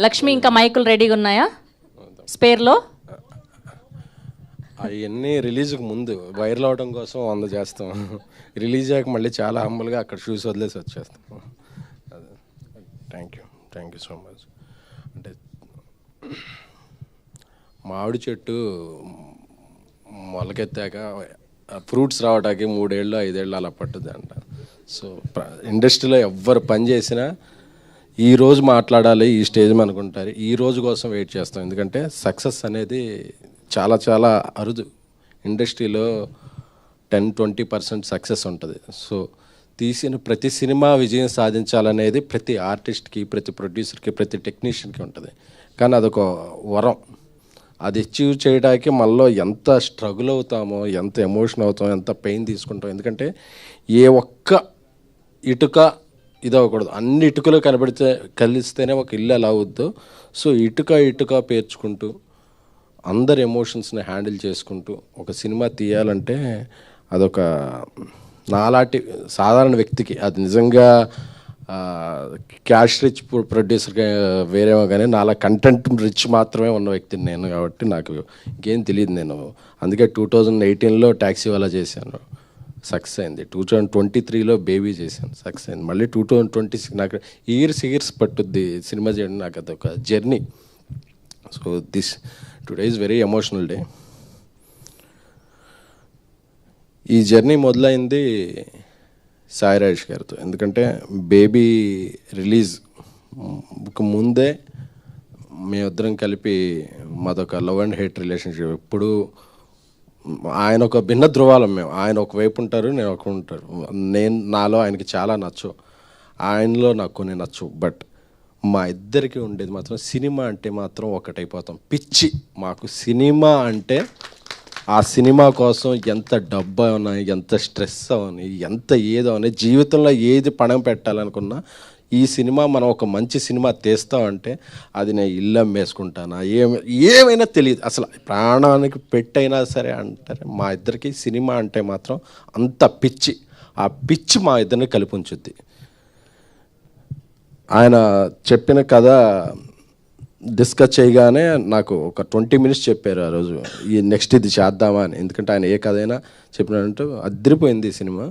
లక్ష్మి ఇంకా మైకులు రెడీగా ఉన్నాయా స్పేర్లో? అవన్నీ రిలీజ్కి ముందు వైరల్ అవడం కోసం 100 చేస్తాం. రిలీజ్ అయ్యాక మళ్ళీ చాలా హంబుల్గా అక్కడ షూస్ వదిలేసి వచ్చేస్తాం. అదే. Thank you so much. అంటే మామిడి చెట్టు మొలకెత్తాక ఫ్రూట్స్ రావడానికి 3 ఏళ్ళు 5 ఏళ్ళు అలా పట్టుద్ది అంట. సో ఇండస్ట్రీలో ఎవ్వరు పని చేసినా ఈరోజు మాట్లాడాలి, ఈ స్టేజ్ అనుకుంటారు, ఈ రోజు కోసం వెయిట్ చేస్తాం. ఎందుకంటే సక్సెస్ అనేది చాలా చాలా అరుదు. ఇండస్ట్రీలో 10-20% సక్సెస్ ఉంటుంది. సో తీసిన ప్రతి సినిమా విజయం సాధించాలనేది ప్రతి ఆర్టిస్ట్కి, ప్రతి ప్రొడ్యూసర్కి, ప్రతి టెక్నీషియన్కి ఉంటుంది. కానీ అదొక వరం. అది అచీవ్ చేయడానికి మనలో ఎంత స్ట్రగుల్ అవుతామో, ఎంత ఎమోషన్ అవుతామో, ఎంత పెయిన్ తీసుకుంటాం. ఎందుకంటే ఏ ఒక్క ఇటుక ఇదవ్వకూడదు, అన్ని ఇటుకలు కలిస్తేనే ఒక ఇల్లు ఎలా అవుద్దో. సో ఇటుక పేర్చుకుంటూ అందరి ఎమోషన్స్ని హ్యాండిల్ చేసుకుంటూ ఒక సినిమా తీయాలంటే అదొక నాలాంటి సాధారణ వ్యక్తికి, అది నిజంగా క్యాష్ రిచ్ ప్రొడ్యూసర్గా వేరేమో కానీ నాలా కంటెంట్ రిచ్ మాత్రమే ఉన్న వ్యక్తిని నేను. కాబట్టి నాకు ఇంకేం తెలియదు. నేను అందుకే 2018లో ట్యాక్సీ వాలా చేశాను, సక్సెస్ అయింది. 2023లో బేబీ చేశాను, సక్సెస్ అయింది. మళ్ళీ 2026 నాకు ఇయర్స్ పట్టుద్ది సినిమా చేయడం. నాకు అదొక journey. So today is very emotional day. ఈ జర్నీ మొదలైంది సాయి రాజేష్ గారితో. ఎందుకంటే బేబీ రిలీజ్ ముందే మేమిద్దరం కలిపి మాదొక లవ్ అండ్ హేట్ రిలేషన్షిప్. ఎప్పుడు ఆయన ఒక భిన్న ధృవాలం. మేము, ఆయన ఒకవైపు ఉంటారు, నేను ఒక ఉంటారు. నాలో ఆయనకి చాలా నచ్చు, ఆయనలో నాకు కొన్ని నచ్చు. బట్ మా ఇద్దరికి ఉండేది మాత్రం సినిమా అంటే మాత్రం ఒకటైపోతాం. పిచ్చి మాకు సినిమా అంటే. ఆ సినిమా కోసం ఎంత డబ్బు అవని, ఎంత స్ట్రెస్ అవని, ఎంత ఏదో అని, జీవితంలో ఏది పణం పెట్టాలనుకున్నా ఈ సినిమా మనం ఒక మంచి సినిమా తీస్తామంటే అది నేను ఇల్లు అమ్మేసుకుంటానా, ఏమైనా తెలియదు. అసలు ప్రాణానికి పెట్టైనా సరే అంటారు. మా ఇద్దరికి సినిమా అంటే మాత్రం అంత పిచ్చి. ఆ పిచ్చి మా ఇద్దరిని కలిపి ఉంచుద్ది. ఆయన చెప్పిన కథ డిస్కస్ చేయగానే నాకు ఒక 20 minutes చెప్పారు ఆ రోజు, ఈ నెక్స్ట్ ఇది చేద్దామా అని. ఎందుకంటే ఆయన ఏ కథ అయినా చెప్పినట్టు అదిరిపోయింది ఈ సినిమా.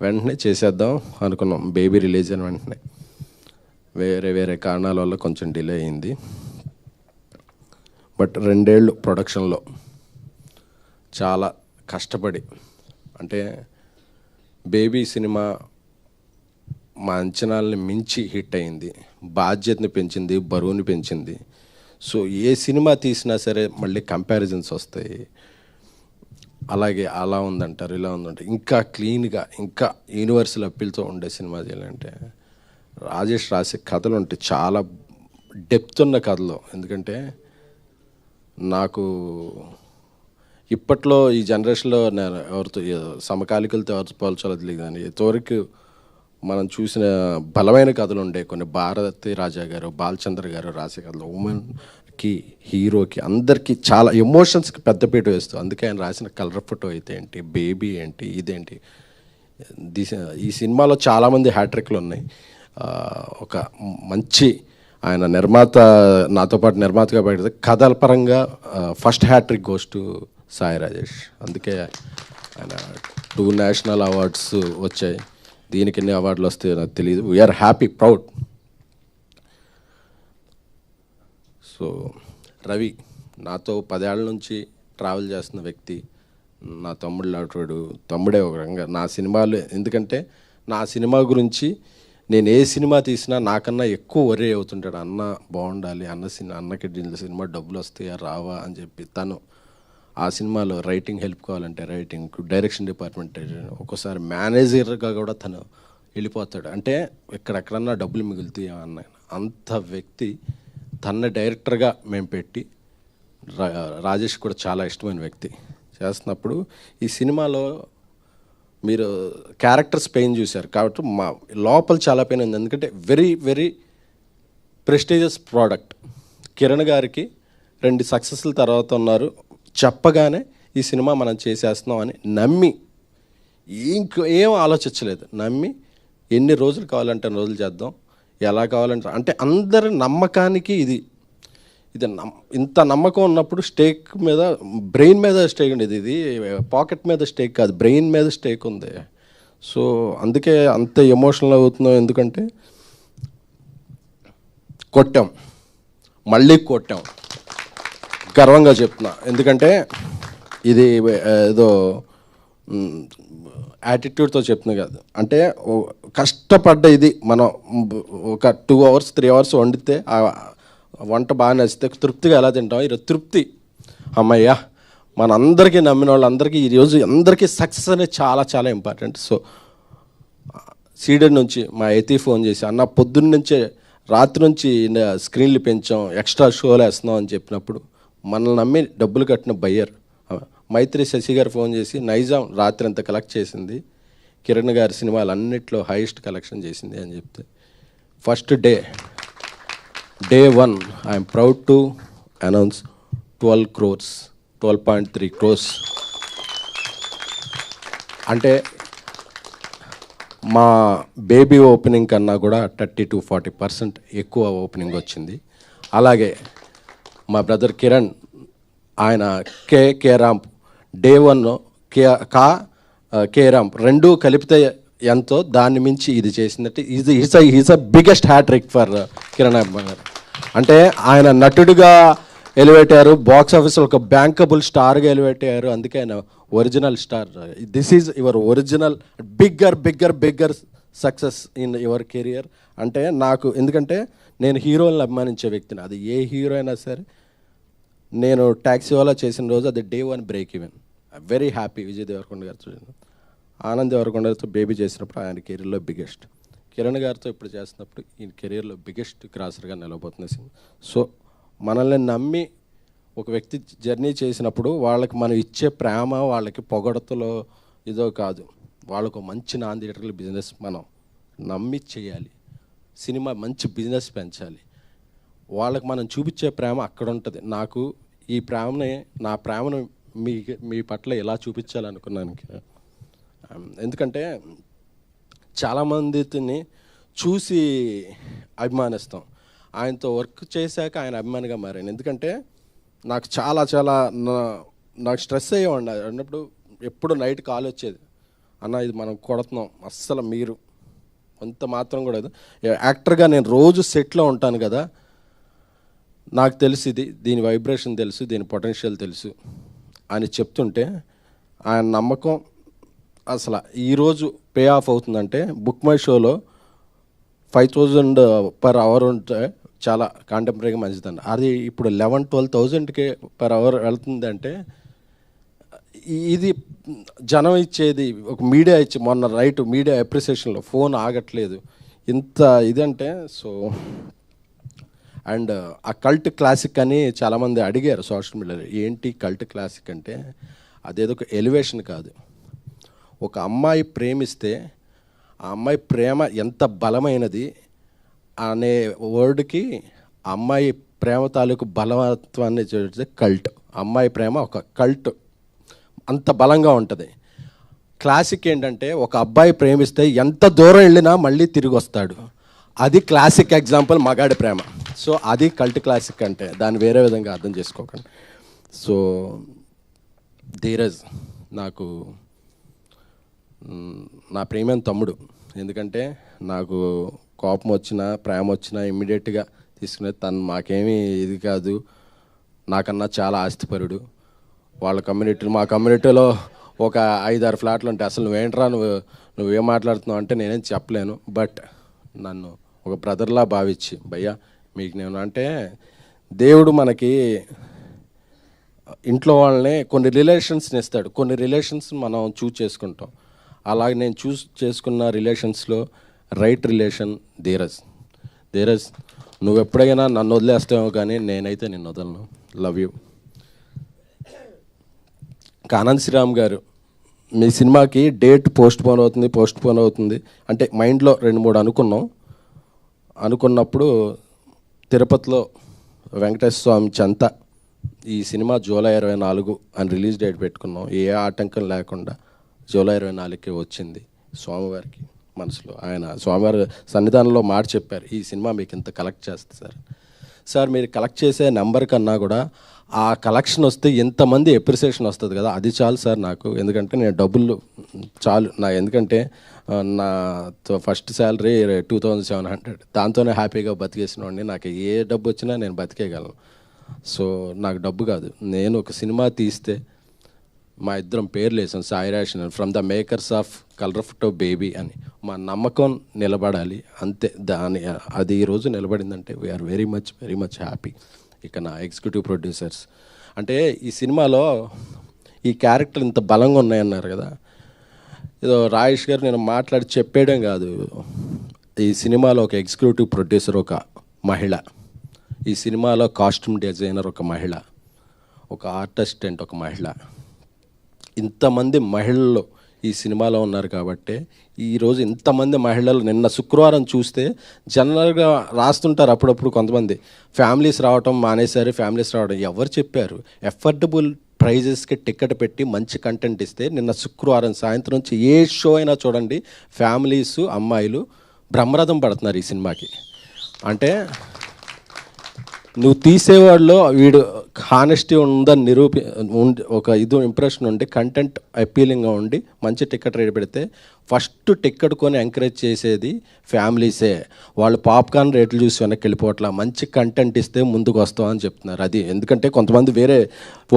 వెంటనే చేసేద్దాం అనుకున్నాం. బేబీ రిలీజ్ అయిన వెంటనే వేరే కారణాల వల్ల కొంచెం డిలే అయింది. బట్ 2 ఏళ్ళు ప్రొడక్షన్లో చాలా కష్టపడి, అంటే బేబీ సినిమా మా అంచనాలని మించి హిట్ అయింది. బాధ్యతని పెంచింది, బరువుని పెంచింది. సో ఏ సినిమా తీసినా సరే మళ్ళీ కంపారిజన్స్ వస్తాయి. అలాగే అలా ఉందంటారు, ఇలా ఉందంటారు. ఇంకా క్లీన్గా, ఇంకా యూనివర్సల్ అప్పీల్తో ఉండే సినిమా చేయాలంటే రాజేష్ రాసే కథలు ఉంటే చాలా డెప్త్ ఉన్న కథలు. ఎందుకంటే నాకు ఇప్పట్లో ఈ జనరేషన్లో నేను ఎవరితో సమకాలికలతో ఎవరితో పోల్చాలో తెలియదు. కానీ ఇంతవరకు మనం చూసిన బలమైన కథలు ఉండే కొన్ని భారతి రాజా గారు, బాలచంద్ర గారు రాసే కథలు ఉమెన్కి, హీరోకి, అందరికీ చాలా ఎమోషన్స్కి పెద్దపీట వేస్తూ. అందుకే ఆయన రాసిన కలర్ ఫోటో అయితే ఏంటి, బేబీ ఏంటి, ఇదేంటి, ఈ సినిమాలో చాలామంది హ్యాట్రిక్లు ఉన్నాయి. ఒక మంచి ఆయన నిర్మాత, నాతో పాటు నిర్మాతగా పెడితే కథల పరంగా first hat-trick goes to Sai Rajesh. అందుకే ఆయన 2 నేషనల్ అవార్డ్స్ వచ్చాయి. దీనికి ఎన్ని అవార్డులు వస్తాయో నాకు తెలియదు. We are happy, proud. So Ravi నాతో 10 ఏళ్ళ నుంచి ట్రావెల్ చేస్తున్న వ్యక్తి, నా తమ్ముడు లాంటివాడు. తమ్ముడే ఒక రంగా నా సినిమాలు. ఎందుకంటే నా సినిమా గురించి నేను ఏ సినిమా తీసినా నాకన్నా ఎక్కువ వరే అవుతుంటాడు. అన్న బాగుండాలి, అన్నకి సినిమా డబ్బులు వస్తాయా రావా అని చెప్పి. తను ఆ సినిమాలో రైటింగ్ హెల్ప్ కావాలంటే రైటింగ్, డైరెక్షన్ డిపార్ట్మెంట్, ఒక్కోసారి మేనేజర్గా కూడా తను వెళ్ళిపోతాడు. అంటే ఎక్కడెక్కడన్నా డబ్బులు మిగులుతాయి అన్న అంత వ్యక్తి. తన డైరెక్టర్గా మేము పెట్టి, రాజేష్ కూడా చాలా ఇష్టమైన వ్యక్తి చేస్తున్నప్పుడు ఈ సినిమాలో మీరు క్యారెక్టర్స్ పెయిన్ చూశారు కాబట్టి మా లోపల చాలా పెయిన్ ఉంది. ఎందుకంటే వెరీ ప్రెస్టీజియస్ ప్రోడక్ట్. కిరణ్ గారికి 2 సక్సెస్ల తర్వాత ఉన్నారు. చెప్పగానే ఈ సినిమా మనం చేసేస్తున్నాం అని నమ్మి, ఏం ఆలోచించలేదు, నమ్మి ఎన్ని రోజులు కావాలంటే రోజులు చేద్దాం, ఎలా కావాలంటే అంటే అందరి నమ్మకానికి ఇది ఇంత నమ్మకం ఉన్నప్పుడు స్టేక్ మీద బ్రెయిన్ మీద స్టేక్ ఉండేది, ఇది పాకెట్ మీద స్టేక్ కాదు, బ్రెయిన్ మీద స్టేక్ ఉంది. సో అందుకే అంత ఎమోషనల్ అవుతున్నాం. ఎందుకంటే కొట్టాం, మళ్ళీ కొట్టాం, గర్వంగా చెప్తున్నా. ఎందుకంటే ఇది ఏదో యాటిట్యూడ్తో చెప్తున్నా కాదు, అంటే కష్టపడ్డ ఇది మనం ఒక 2 hours 3 hours వండితే ఆ వంట బాగా నచ్చితే తృప్తిగా ఎలా తింటాం. ఈరోజు తృప్తి, అమ్మయ్యా మనందరికీ నమ్మిన వాళ్ళందరికీ ఈరోజు అందరికీ సక్సెస్ అనేది చాలా చాలా ఇంపార్టెంట్. సో సీడెడ్ నుంచి మా ఎతి ఫోన్ చేసి, అన్న పొద్దున్న నుంచే రాత్రి నుంచి స్క్రీన్లు పెంచాం, ఎక్స్ట్రా షోలు వేస్తున్నాం అని చెప్పినప్పుడు మనల్ని నమ్మి డబ్బులు కట్టిన బయ్యర్ మైత్రి శశి గారు ఫోన్ చేసి, నైజాం రాత్రి అంతా కలెక్ట్ చేసింది, కిరణ్ గారి సినిమాలు అన్నిట్లో హైయెస్ట్ కలెక్షన్ చేసింది అని చెప్తే, first day 1 I'm proud to announce 12 crores, 12.3 crores. అంటే మా బేబీ ఓపెనింగ్ కన్నా కూడా 30-40% ఎక్కువ ఓపెనింగ్ వచ్చింది. అలాగే మా బ్రదర్ కిరణ్, ఆయన K ramp day 1 K ramp రెండూ కలిపితే ఎంతో దాన్ని మించి ఇది చేసిందంటే is a biggest hat-trick for Kiran అబ్బాయి గారు. అంటే ఆయన నటుడిగా ఎలివేట్ అయ్యారు, బాక్స్ ఆఫీస్లో ఒక బ్యాంకబుల్ స్టార్గా ఎలివేట్ అయ్యారు. అందుకే ఆయన original star. This is your original bigger success in your career. అంటే నాకు, ఎందుకంటే నేను హీరోలను అభిమానించే వ్యక్తిని, అది ఏ హీరో అయినా సరే. నేను ట్యాక్సీ వాలా చేసిన రోజు అది day 1 break even. Very happy. Vijay Deverakonda గారితో, ఆనంద్ దేవరకొండ గారితో బేబీ చేసినప్పుడు ఆయన కెరీర్లో బిగ్గెస్ట్, కిరణ్ గారితో ఇప్పుడు చేస్తున్నప్పుడు ఈయన కెరీర్లో బిగ్గెస్ట్ క్రాసర్గా నిలబోతుంది సినిమా. సో మనల్ని నమ్మి ఒక వ్యక్తి జర్నీ చేసినప్పుడు వాళ్ళకి మనం ఇచ్చే ప్రేమ, వాళ్ళకి పొగడతలో ఇదో కాదు, వాళ్ళకు మంచి నాన్ థియేటర్ల బిజినెస్ మనం నమ్మి చేయాలి, సినిమా మంచి బిజినెస్ పెంచాలి. వాళ్ళకి మనం చూపించే ప్రేమ అక్కడ ఉంటుంది. నాకు ఈ ప్రేమని, నా ప్రేమను మీ పట్ల ఎలా చూపించాలనుకున్నాను. ఎందుకంటే చాలామందిని చూసి అభిమానిస్తాం, ఆయనతో వర్క్ చేశాక ఆయన అభిమానిగా మారాను. ఎందుకంటే నాకు నాకు స్ట్రెస్ అయ్యేవాడి అన్నప్పుడు. ఎప్పుడు నైట్ కాల్ వచ్చేది, అన్న ఇది మనం కొడుతున్నాం, అస్సలు మీరు అంత మాత్రం కూడా. యాక్టర్గా నేను రోజు సెట్లో ఉంటాను కదా, నాకు తెలుసు దీని వైబ్రేషన్ తెలుసు, దీని పొటెన్షియల్ తెలుసు అని చెప్తుంటే ఆయన నమ్మకం అసలు ఈరోజు పే ఆఫ్ అవుతుందంటే, బుక్ మై షోలో 5,000 per hour ఉంటే చాలా కాంటెంపరీగా మంచిదండి. అది ఇప్పుడు 11,000-12,000 per hour వెళ్తుందంటే, ఇది జనం ఇచ్చేది, ఒక మీడియా ఇచ్చి మొన్న మీడియా అప్రిసియేషన్లో ఫోన్ ఆగట్లేదు ఇంత ఇదంటే. సో అండ్ ఆ కల్ట్ క్లాసిక్ అని చాలామంది అడిగారు సోషల్ మీడియాలో, ఏంటి కల్ట్ క్లాసిక్ అంటే, అదేదో ఒక ఎలివేషన్ కాదు. ఒక అమ్మాయి ప్రేమిస్తే ఆ అమ్మాయి ప్రేమ ఎంత బలమైనది అనే వర్డ్కి అమ్మాయి ప్రేమ తాలూకు బలవత్వాన్ని చూస్తే కల్ట్. అమ్మాయి ప్రేమ ఒక కల్ట్, అంత బలంగా ఉంటుంది. క్లాసిక్ ఏంటంటే, ఒక అబ్బాయి ప్రేమిస్తే ఎంత దూరం వెళ్ళినా మళ్ళీ తిరిగి వస్తాడు. అది క్లాసిక్ ఎగ్జాంపుల్ మగాడి ప్రేమ. సో అది కల్ట్ క్లాసిక్ అంటే, దాన్ని వేరే విధంగా అర్థం చేసుకోకండి. సో ధీరజ్ నాకు నా ప్రేమైన తమ్ముడు. ఎందుకంటే నాకు కోపం వచ్చినా ప్రేమ వచ్చినా ఇమ్మీడియట్గా తీసుకునే తను మాకేమీ ఇది కాదు, నాకన్నా చాలా ఆస్తిపరుడు. వాళ్ళ కమ్యూనిటీలో, మా కమ్యూనిటీలో ఒక 5-6 ఫ్లాట్లు ఉంటాయి. అసలు నువ్వేంట్రా నువ్వేం మాట్లాడుతున్నావు అంటే నేనేం చెప్పలేను. బట్ నన్ను ఒక బ్రదర్లా భావించి, భయ్యా మీకు నేను అంటే, దేవుడు మనకి ఇంట్లో వాళ్ళనే కొన్ని రిలేషన్స్ని ఇస్తాడు, కొన్ని రిలేషన్స్ మనం చూస్ చేసుకుంటాం. అలాగే నేను చూస్ చేసుకున్న రిలేషన్స్లో రైట్ రిలేషన్ ధీరజ్ నువ్వు ఎప్పుడైనా నన్ను వదిలేస్తావు కానీ నేనైతే నిన్ను వదలను. Love you. ఆనంద్ శ్రీరామ్ గారు, మీ సినిమాకి డేట్ పోస్ట్ పోన్ అవుతుంది అంటే మైండ్లో 2-3 అనుకున్నప్పుడు తిరుపతిలో వెంకటేశ్వర స్వామి చెంత ఈ సినిమా జూలై 24 అని రిలీజ్ డేట్ పెట్టుకున్నాం. ఏ ఆటంకం లేకుండా జూలై 24కి వచ్చింది స్వామివారికి. మనసులో. ఆయన స్వామివారి సన్నిధానంలో మాట చెప్పారు, ఈ సినిమా మీకు ఇంత కలెక్ట్ చేస్తుంది సార్. సార్ మీరు కలెక్ట్ చేసే నెంబర్ కన్నా కూడా ఆ కలెక్షన్ వస్తే ఎంతమంది ఎప్రిసియేషన్ వస్తుంది కదా, అది చాలు సార్ నాకు. ఎందుకంటే నేను డబ్బులు చాలు ఎందుకంటే నా ఫస్ట్ శాలరీ 2700, దాంతోనే హ్యాపీగా బతికేసిన వాడిని. నాకు ఏ డబ్బు వచ్చినా నేను బతికేయగలను. సో నాకు డబ్బు కాదు, నేను ఒక సినిమా తీస్తే మా ఇద్దరం పేర్లు వేసాం, Sai ration from the makers of colour photo baby అని. మా నమ్మకం నిలబడాలి అంతే. అది ఈరోజు నిలబడిందంటే వీఆర్ వెరీ మచ్ హ్యాపీ. ఇక నా ఎగ్జిక్యూటివ్ ప్రొడ్యూసర్స్ అంటే ఈ సినిమాలో ఈ క్యారెక్టర్ ఇంత బలంగా ఉన్నాయన్నారు కదా, ఏదో రాజేష్ గారు నేను మాట్లాడి చెప్పేయడం కాదు. ఈ సినిమాలో ఒక ఎగ్జిక్యూటివ్ ప్రొడ్యూసర్ ఒక మహిళ, ఈ సినిమాలో కాస్ట్యూమ్ డిజైనర్ ఒక మహిళ, ఒక ఆర్టిస్టెంట్ ఒక మహిళ, ఇంతమంది మహిళలు ఈ సినిమాలో ఉన్నారు. కాబట్టి ఈరోజు ఇంతమంది మహిళలు నిన్న శుక్రవారం చూస్తే జనరల్గా రాస్తుంటారు అప్పుడప్పుడు కొంతమంది ఫ్యామిలీస్ రావటం మానేశారు, ఫ్యామిలీస్ రావడం. ఎవరు చెప్పారు? ఎఫర్డబుల్ ప్రైజెస్కి టికెట్ పెట్టి మంచి కంటెంట్ ఇస్తే నిన్న శుక్రవారం సాయంత్రం నుంచి ఏ షో అయినా చూడండి, ఫ్యామిలీస్ అమ్మాయిలు బ్రహ్మరథం పడుతున్నారు ఈ సినిమాకి. అంటే నువ్వు తీసేవాడిలో వీడు హానెస్టీ ఉందని ఒక ఇంప్రెషన్ ఉండి కంటెంట్ అపీలింగ్గా ఉండి మంచి టికెట్ రేట్ పెడితే ఫస్ట్ టికెట్ కొని ఎంకరేజ్ చేసేది ఫ్యామిలీసే. వాళ్ళు పాప్కార్న్ రేట్లు చూసి వెనక్కి వెళ్ళిపోవట్లా, మంచి కంటెంట్ ఇస్తే ముందుకు వస్తామని చెప్తున్నారు. అది ఎందుకంటే కొంతమంది వేరే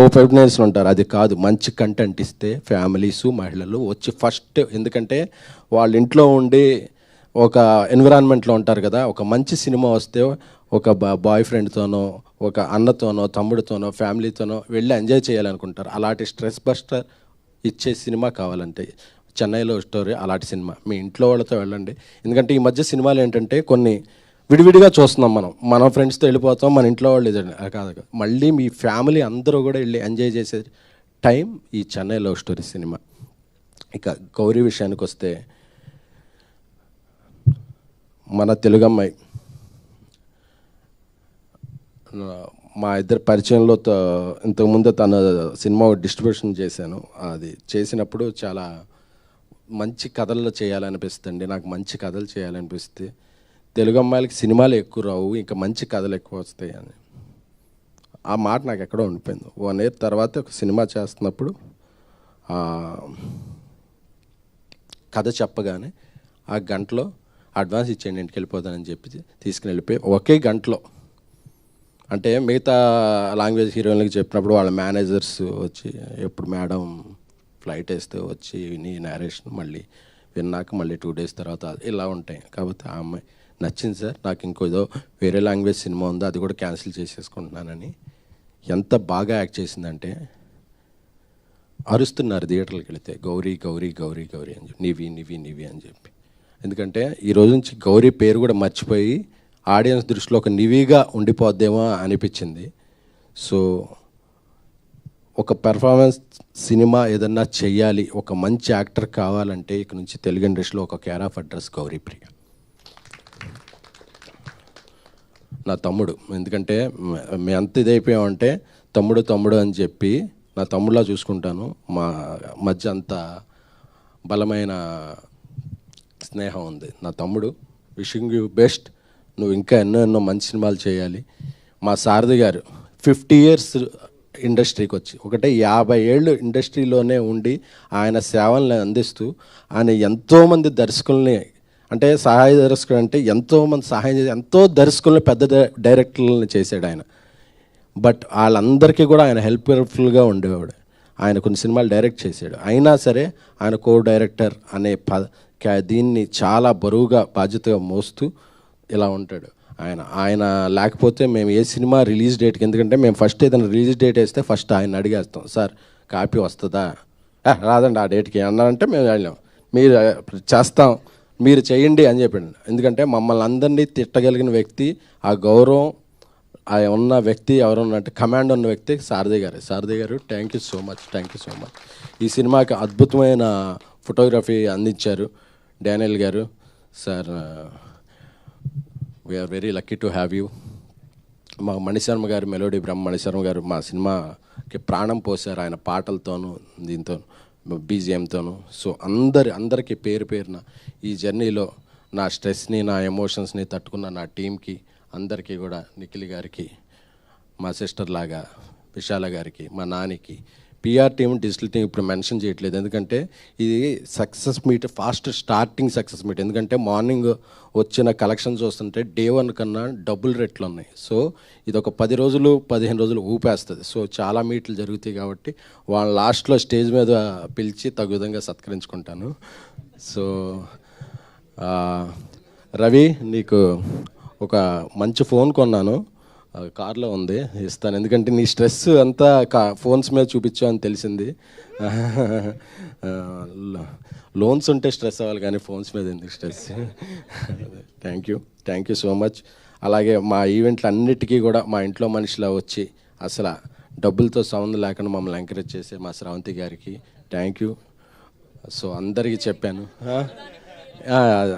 ఓపెనర్స్ ఉంటారు, అది కాదు. మంచి కంటెంట్ ఇస్తే ఫ్యామిలీసు మహిళలు వచ్చి ఫస్ట్, ఎందుకంటే వాళ్ళ ఇంట్లో ఉండి ఒక ఎన్విరాన్మెంట్లో ఉంటారు కదా, ఒక మంచి సినిమా వస్తే ఒక బాయ్ ఫ్రెండ్తోనో ఒక అన్నతోనో తమ్ముడితోనో ఫ్యామిలీతోనో వెళ్ళి ఎంజాయ్ చేయాలనుకుంటారు. అలాంటి స్ట్రెస్ బస్టర్ ఇచ్చే సినిమా కావాలంటే చెన్నైలో స్టోరీ అలాంటి సినిమా. మీ ఇంట్లో వాళ్ళతో వెళ్ళండి. ఎందుకంటే ఈ మధ్య సినిమాలు ఏంటంటే కొన్ని విడివిడిగా చూస్తున్నాం, మన ఫ్రెండ్స్తో వెళ్ళిపోతాం, మన ఇంట్లో వాళ్ళు ఇదండి కాదు. మళ్ళీ మీ ఫ్యామిలీ అందరూ కూడా వెళ్ళి ఎంజాయ్ చేసే టైం ఈ చెన్నై లవ్ స్టోరీ సినిమా. ఇక గౌరీ విషయానికి వస్తే మన తెలుగు అమ్మాయి, మా ఇద్దరు పరిచయంలో ఇంతకుముందు తన సినిమా డిస్ట్రిబ్యూషన్ చేశాను. అది చేసినప్పుడు చాలా మంచి కథలు చేయాలనిపిస్తుంది, నాకు మంచి కథలు చేయాలనిపిస్తే. తెలుగు అమ్మాయిలకి సినిమాలు ఎక్కువ రావు, ఇంకా మంచి కథలు ఎక్కువ వస్తాయి అని ఆ మాట నాకు ఎక్కడో ఉండిపోయింది. 1 year తర్వాత ఒక సినిమా చేస్తున్నప్పుడు కథ చెప్పగానే ఆ గంటలో అడ్వాన్స్ ఇచ్చేయండి, ఇంటికి వెళ్ళిపోతానని చెప్పి తీసుకుని వెళ్ళిపోయి ఒకే గంటలో. అంటే మిగతా లాంగ్వేజ్ హీరోయిన్లకి చెప్పినప్పుడు వాళ్ళ మేనేజర్స్ వచ్చి ఎప్పుడు మేడం ఫ్లైట్ వేస్తే వచ్చి విని నేరేషన్ మళ్ళీ విన్నాక మళ్ళీ 2 days తర్వాత ఇలా ఉంటాయి. కాబట్టి ఆ అమ్మాయి నచ్చింది సార్, నాకు ఇంకో ఏదో వేరే లాంగ్వేజ్ సినిమా ఉందో అది కూడా క్యాన్సిల్ చేసేసుకుంటున్నానని ఎంత బాగా యాక్ట్ చేసిందంటే అరుస్తున్నారు థియేటర్కి వెళితే, గౌరీ గౌరీ గౌరీ గౌరీ అని చెప్పి, నివి నివి నివి అని చెప్పి. ఎందుకంటే ఈరోజు నుంచి గౌరీ పేరు కూడా మర్చిపోయి ఆడియన్స్ దృష్టిలో ఒక నివిగా ఉండిపోద్దేమో అనిపించింది. సో ఒక పెర్ఫార్మెన్స్ సినిమా ఏదన్నా చెయ్యాలి, ఒక మంచి యాక్టర్ కావాలంటే ఇక నుంచి తెలుగు ఇండస్ట్రీలో ఒక కేర్ ఆఫ్ అడ్రస్ గౌరీ ప్రియ. నా తమ్ముడు, ఎందుకంటే మేము ఎంత ఇదైపోయామంటే తమ్ముడు తమ్ముడు అని చెప్పి నా తమ్ముడులా చూసుకుంటాను. మా మధ్య అంత బలమైన స్నేహం ఉంది. నా తమ్ముడు, విషింగ్ యూ బెస్ట్, నువ్వు ఇంకా ఎన్నో మంచి సినిమాలు చేయాలి. మా సారథి గారు 50 years ఇండస్ట్రీకి వచ్చి 50 ఏళ్ళు ఇండస్ట్రీలోనే ఉండి ఆయన సేవల్ని అందిస్తూ ఆయన ఎంతోమంది దర్శకుల్ని, అంటే సహాయ దర్శకుడు అంటే ఎంతోమంది సహాయం చేసి ఎంతో దర్శకుల్ని పెద్ద డైరెక్టర్లని చేశాడు ఆయన. బట్ వాళ్ళందరికీ కూడా ఆయన హెల్ప్ఫుల్గా ఉండేవాడు. ఆయన కొన్ని సినిమాలు డైరెక్ట్ చేశాడు, అయినా సరే ఆయన కో డైరెక్టర్ అనే దీన్ని చాలా బరువుగా బాధ్యతగా మోస్తూ ఇలా ఉంటాడు ఆయన లేకపోతే మేము ఏ సినిమా రిలీజ్ డేట్కి, ఎందుకంటే మేము ఫస్ట్ ఏదైనా రిలీజ్ డేట్ వేస్తే ఫస్ట్ ఆయన అడిగేస్తాం, సార్ కాపీ వస్తుందా, రాదండి ఆ డేట్కి అన్నారంటే మేము వెళ్ళాం, మీరు చేస్తాం మీరు చేయండి అని చెప్పాడు. ఎందుకంటే మమ్మల్ని అందరినీ తిట్టగలిగిన వ్యక్తి, ఆ గౌరవం ఆ ఉన్న వ్యక్తి ఎవరున్నట్టు కమాండ్ ఉన్న వ్యక్తి సారథి గారు. Thank you so much. ఈ సినిమాకి అద్భుతమైన ఫోటోగ్రఫీ అందించారు డానియల్ గారు. Sir we are very lucky to have you. మా మణిశర్మ గారు, మెలోడీ బ్రహ్మ మణిశర్మ గారు మా సినిమాకి ప్రాణం పోశారు ఆయన పాటలతోనూ దీంతో. బీజిఎంతోను. సో అందరికీ పేరు పేరున ఈ జర్నీలో నా స్ట్రెస్ని, నా ఎమోషన్స్ని తట్టుకున్న నా టీంకి అందరికీ కూడా, నిఖిల్ గారికి, మా సిస్టర్ లాగా విశాల గారికి, మా నానికి, పిఆర్ టీం, డిజిటల్ టీం ఇప్పుడు మెన్షన్ చేయట్లేదు, ఎందుకంటే ఇది success meet, fast starting success meet. ఎందుకంటే మార్నింగ్ వచ్చిన కలెక్షన్ చూస్తుంటే డే 1 కన్నా డబుల్ రేట్లు ఉన్నాయి. సో ఇది ఒక 10 రోజులు 15 రోజులు ఊపేస్తుంది. సో చాలా మీట్లు జరుగుతాయి కాబట్టి వాళ్ళ లాస్ట్లో స్టేజ్ మీద పిలిచి తగు విధంగా సత్కరించుకుంటాను. సో రవి, నీకు ఒక మంచి ఫోన్ కొన్నాను, కార్లో ఉంది, ఇస్తాను. ఎందుకంటే నీ స్ట్రెస్ అంతా ఫోన్స్ మీద చూపించావు అని తెలిసింది. లోన్స్ ఉంటే స్ట్రెస్ అవ్వాలి కానీ ఫోన్స్ మీద ఎందుకు stress. Thank you so much. అలాగే మా ఈవెంట్లు అన్నిటికీ కూడా మా ఇంట్లో మనిషిలా వచ్చి అసలు డబ్బులతో సంబంధం లేకుండా మమ్మల్ని ఎంకరేజ్ చేసే మా శ్రావంతి గారికి థ్యాంక్ యూ. సో అందరికీ చెప్పాను,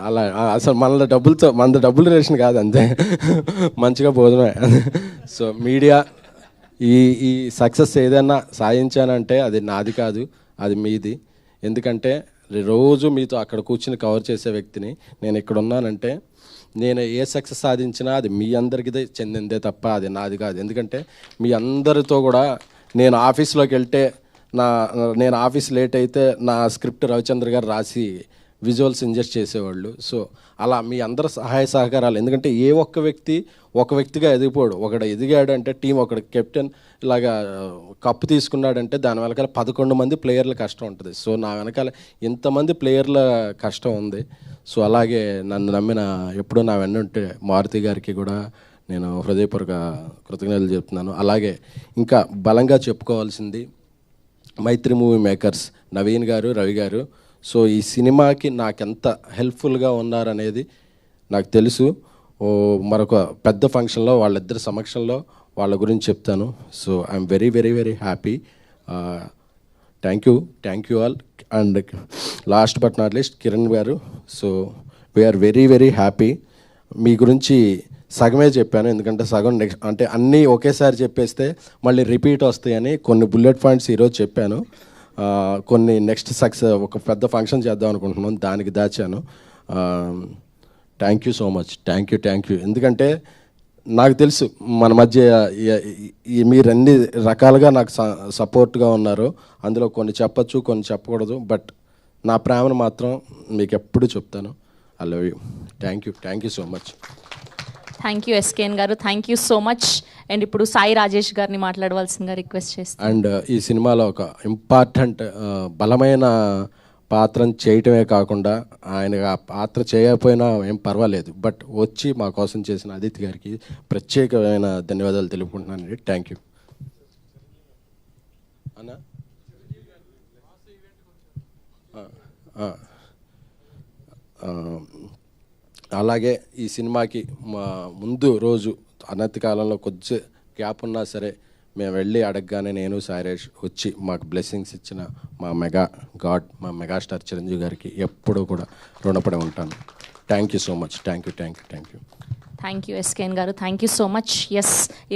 అలా అసలు మన డబ్బులు రేషన్ కాదు, అంతే, మంచిగా భోజనమే. సో మీడియా ఈ సక్సెస్ ఏదైనా సాధించానంటే అది నాది కాదు, అది మీది. ఎందుకంటే రోజు మీతో అక్కడ కూర్చుని కవర్ చేసే వ్యక్తిని నేను. ఇక్కడ ఉన్నానంటే నేను ఏ సక్సెస్ సాధించినా అది మీ అందరికీ చెందిందే తప్ప అది నాది కాదు. ఎందుకంటే మీ అందరితో కూడా నేను ఆఫీస్లోకి వెళ్తే నేను ఆఫీస్ లేట్ అయితే నా స్క్రిప్ట్ రవిచంద్ర గారు రాసి విజువల్స్ ఇంజెస్ట్ చేసేవాళ్ళు. సో అలా మీ అందరి సహాయ సహకారాలు, ఎందుకంటే ఏ ఒక్క వ్యక్తిగా ఎదిగిపోడు. ఒకడు ఎదిగాడు అంటే టీం, ఒకడు కెప్టెన్ ఇలాగా కప్పు తీసుకున్నాడంటే దాని వెనకాల 11 మంది ప్లేయర్ల కష్టం ఉంటుంది. సో నా వెనకాల ఇంతమంది ప్లేయర్ల కష్టం ఉంది. సో అలాగే నన్ను నమ్మిన, ఎప్పుడూ నా వెన్నుంటే మారుతి గారికి కూడా నేను హృదయపూర్వక కృతజ్ఞతలు చెప్తున్నాను. అలాగే ఇంకా బలంగా చెప్పుకోవాల్సింది మైత్రి మూవీ మేకర్స్ నవీన్ గారు, రవి గారు. సో ఈ సినిమాకి నాకెంత హెల్ప్ఫుల్గా ఉన్నారనేది నాకు తెలుసు. మరొక పెద్ద ఫంక్షన్లో వాళ్ళిద్దరి సమక్షంలో వాళ్ళ గురించి చెప్తాను. So I'm very very very happy. Thank you all. And last but not least Kiran గారు. So we're very very happy. మీ గురించి సగమే చెప్పాను, ఎందుకంటే సగం నెక్స్ట్ అంటే అన్నీ ఒకేసారి చెప్పేస్తే మళ్ళీ రిపీట్ వస్తాయని కొన్ని బుల్లెట్ పాయింట్స్ ఈరోజు చెప్పాను. కొన్ని నెక్స్ట్ సక్సెస్ ఒక పెద్ద ఫంక్షన్ చేద్దాం అనుకుంటున్నాను, దానికి దాచాను. Thank you so much. Thank you. ఎందుకంటే నాకు తెలుసు మన మధ్య మీరు అన్ని రకాలుగా నాకు సపోర్ట్గా ఉన్నారు. అందులో కొన్ని చెప్పచ్చు, కొన్ని చెప్పకూడదు. బట్ నా ప్రేమను మాత్రం మీకు ఎప్పుడు చెప్తాను. I love you. Thank you so much. Thank you SKN గారు, thank you so much. And ఇప్పుడు సాయి రాజేష్ గారిని మాట్లాడవలసిందిగా రిక్వెస్ట్ చేస్తాను. అండ్ ఈ సినిమాలో ఒక ఇంపార్టెంట్ బలమైన పాత్రను చేయటమే కాకుండా ఆయన ఆ పాత్ర చేయకపోయినా ఏం పర్వాలేదు, బట్ వచ్చి మా కోసం చేసిన అదితి గారికి ప్రత్యేకమైన ధన్యవాదాలు తెలుపుకుంటున్నానండి. థ్యాంక్ యూ అన్నా. అలాగే ఈ సినిమాకి మా ముందు రోజు అనతి కాలంలో కొద్ది గ్యాప్ ఉన్నా సరే మేము వెళ్ళి అడగగానే నేను సాయిరేష్ వచ్చి మాకు బ్లెస్సింగ్స్ ఇచ్చిన మా మెగాస్టార్ చిరంజీవి గారికి ఎప్పుడూ కూడా రుణపడి ఉంటాను. Thank you so much. Thank you SKN గారు, thank you so much. Yes.